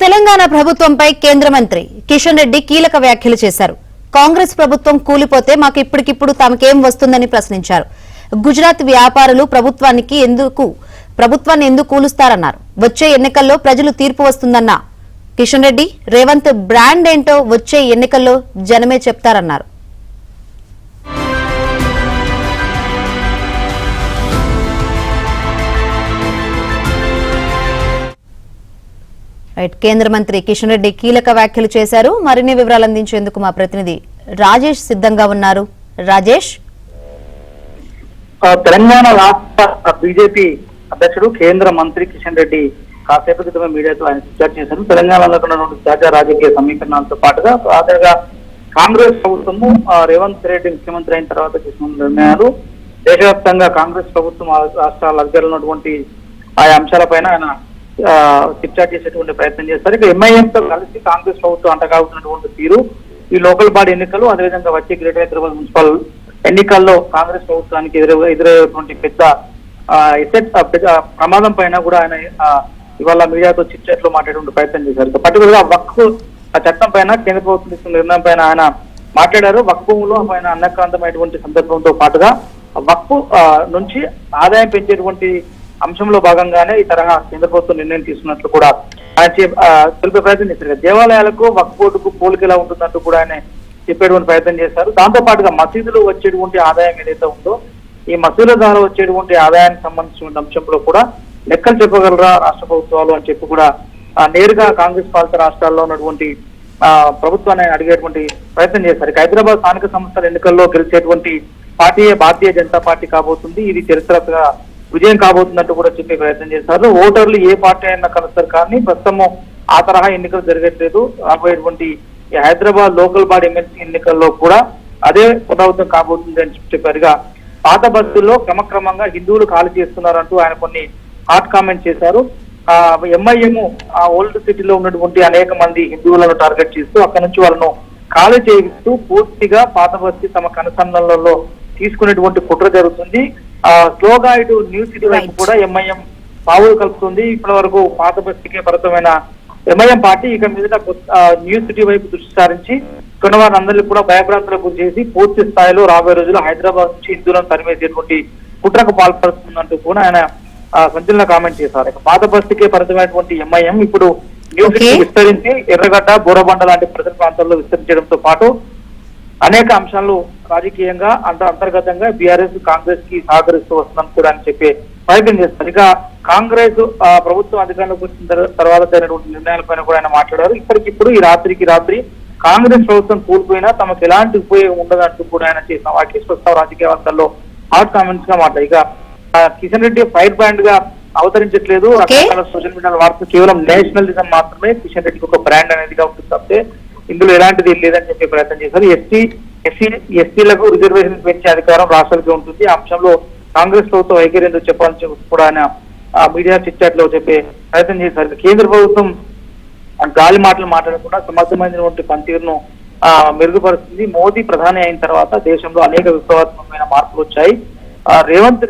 తెలంగాణ ప్రభుత్వంపై కేంద్ర మంత్రి కిషన్ రెడ్డి కీలక వ్యాఖ్యలు చేశారు. కాంగ్రెస్ ప్రభుత్వం కూలిపోతే మాకు ఇప్పటికిప్పుడు తమకేం వస్తుందని ప్రశ్నించారు. గుజరాత్ వ్యాపారులు ప్రభుత్వాన్ని ఎందుకు కూలుస్తారన్నారు. వచ్చే ఎన్నికల్లో ప్రజలు తీర్పు వస్తుందన్న కిషన్ రెడ్డి రేవంత్ బ్రాండ్ ఏంటో వచ్చే ఎన్నికల్లో జనమే చెప్తారన్నారు. కేంద్ర మంత్రి కిషన్ రెడ్డి కీలక వ్యాఖ్యలు చేశారు. మరిన్ని వివరాలు అందించేందుకు మా ప్రతినిధి రాజేష్ సిద్ధంగా ఉన్నారు. రాజేష్, తెలంగాణ రాష్ట్ర బీజేపీ అధ్యక్షుడు కేంద్ర మంత్రి కిషన్ రెడ్డి కాసేపు క్రితమే మీడియాతో ఆయన చర్చ చేశారు. తెలంగాణలో ఉన్నటువంటి తాజా రాజకీయ సమీకరణాలతో పాటుగా తాజాగా కాంగ్రెస్ ప్రభుత్వము రేవంత్ రెడ్డి ముఖ్యమంత్రి అయిన తర్వాత తీసుకున్న నిర్ణయాలు, దేశవ్యాప్తంగా కాంగ్రెస్ ప్రభుత్వం రాష్ట్రాల దగ్గర ఉన్నటువంటి ఆయా అంశాలపైన ఆయన చర్చ చేసేటువంటి ప్రయత్నం చేస్తారు. ఇక ఎంఐఎంతో కలిసి కాంగ్రెస్ ప్రభుత్వం అంటగాగుతున్నటువంటి తీరు, ఈ లోకల్ బాడీ ఎన్నికలు, అదేవిధంగా వచ్చే గ్రేటర్ హైదరాబాద్ మున్సిపల్ ఎన్నికల్లో కాంగ్రెస్ ప్రభుత్వానికి ఎదురయ్యేటువంటి పెద్ద ప్రమాదం పైన కూడా ఆయన ఇవాళ మీడియాతో చిట్చాట్లో మాట్లాడే ప్రయత్నం చేశారు. పర్టికులర్ గా వక్ఫ్ చట్టం పైన కేంద్ర ప్రభుత్వం తీసుకున్న నిర్ణయం పైన ఆయన మాట్లాడారు. వక్ఫ్ భూములు ఆయన అన్నక్రాంతమైనటువంటి సందర్భంతో పాటుగా వక్ఫ్ నుంచి ఆదాయం పెంచేటువంటి అంశంలో భాగంగానే ఈ తరహా కేంద్ర ప్రభుత్వం నిర్ణయం తీసుకున్నట్లు కూడా ఆయన తెలిపే ప్రయత్నం చేశారు. దేవాలయాలకు వక్ఫ్ బోర్డుకు పోలికలా ఉంటుందంటూ కూడా ఆయన చెప్పేటువంటి ప్రయత్నం చేశారు. దాంతో పాటుగా మసీదులు వచ్చేటువంటి ఆదాయం ఏదైతే ఉందో, ఈ మసీదుల ద్వారా వచ్చేటువంటి ఆదాయానికి సంబంధించిన అంశంలో కూడా లెక్కలు చెప్పగలరా రాష్ట్ర ప్రభుత్వాలు అని చెప్పి కూడా నేరుగా కాంగ్రెస్ పాలిత రాష్ట్రాల్లో ఉన్నటువంటి ప్రభుత్వాన్ని అడిగేటువంటి ప్రయత్నం చేశారు. హైదరాబాద్ స్థానిక సంస్థల ఎన్నికల్లో గెలిచేటువంటి పార్టీయే భారతీయ జనతా పార్టీ కాబోతుంది, ఇది చరిత్రగా విజయం కాబోతున్నట్టు కూడా చెప్పే ప్రయత్నం చేశారు. ఓటర్లు ఏ పార్టీ అయినా కలుస్తారు, కానీ ప్రస్తుతము ఆ తరహా ఎన్నికలు జరగట్లేదు. రాబోయేటువంటి హైదరాబాద్ లోకల్ బాడీ ఎమ్మెల్సీ ఎన్నికల్లో కూడా అదే పునరావృతం కాబోతుంది అని చెప్పారుగా. పాత బస్సుల్లో క్రమక్రమంగా హిందువులు ఖాళీ చేస్తున్నారంటూ ఆయన కొన్ని హాట్ కామెంట్ చేశారు. ఎంఐఎం ఆ ఓల్డ్ సిటీలో ఉన్నటువంటి అనేక మంది హిందువులను టార్గెట్ చేస్తూ అక్కడి నుంచి వాళ్ళను ఖాళీ చేయిస్తూ పూర్తిగా పాత బస్తీ తమ కనుసంధానంలో తీసుకునేటువంటి కుట్ర జరుగుతుంది. స్లోగా ఇటు న్యూ సిటీ వైపు కూడా ఎంఐఎం పావులు కలుపుతుంది. ఇప్పటి వరకు పాత బస్తీకే పరిమితమైన ఎంఐఎం పార్టీ ఇక మీద న్యూ సిటీ వైపు దృష్టి సారించి కొన్న వారిని అందరినీ కూడా భయభ్రాంతులకు గురి చేసి పూర్తి స్థాయిలో రాబోయే రోజుల్లో హైదరాబాద్ నుంచి హిందువులను తరిమేసేటువంటి కుట్రకు పాల్పడుతుందంటూ కూడా ఆయన సంచలన కామెంట్ చేశారు. ఇక పాత బస్తీకే పరిమితమైనటువంటి ఎంఐఎం ఇప్పుడు న్యూ సిటీ విస్తరించి ఎర్రగడ్డ, బోరబండ లాంటి ప్రజల ప్రాంతాల్లో విస్తరించడంతో పాటు అనేక అంశాలు రాజకీయంగా అంతర్గతంగా బీఆర్ఎస్ కాంగ్రెస్ కి సహకరిస్తూ వస్తుందని కూడా అని చెప్పే ప్రయత్నం చేస్తారు. ఇక కాంగ్రెస్ ప్రభుత్వం అధికారంలోకి వచ్చిన తర్వాత జరిగినటువంటి నిర్ణయాలపైన కూడా ఆయన మాట్లాడారు. ఇప్పటికిప్పుడు ఈ రాత్రికి రాత్రి కాంగ్రెస్ ప్రభుత్వం కూలిపోయినా తమకు ఎలాంటి ఉపయోగం ఉండదంటూ కూడా ఆయన చేసిన వాటికి ప్రస్తుత రాజకీయ వార్తల్లో హాట్ కామెంట్స్ గా మాట్లాడారు. ఇక కిషన్ రెడ్డి ఫైర్ బ్రాండ్ గా అవతరించట్లేదు. రకరకాల సోషల్ మీడియా వార్తలు కేవలం నేషనలిజం మాత్రమే కిషన్ రెడ్డికి ఒక బ్రాండ్ అనేదిగా ఉంటుంది తప్పితే ఇందులో ఎలాంటిది లేదని చెప్పే ప్రయత్నం చేశారు. ఎస్టీలకు రిజర్వేషన్ పెంచే అధికారం రాష్ట్రాలకి ఉంటుంది. ఆ అంశంలో కాంగ్రెస్ ప్రభుత్వం వైఖరి ఎందుకు చెప్పాలని కూడా ఆయన మీడియా చిట్చాట్ లో చెప్పే ప్రయత్నం చేశారు. కేంద్ర ప్రభుత్వం గాలి మాటలు మాట్లాడకుండా సమర్థమైనటువంటి పనితీరును మెరుగుపరుస్తుంది. మోదీ ప్రధాని అయిన తర్వాత దేశంలో అనేక విప్లవాత్మకమైన మార్పులు వచ్చాయి. Revanth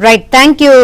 right, thank you.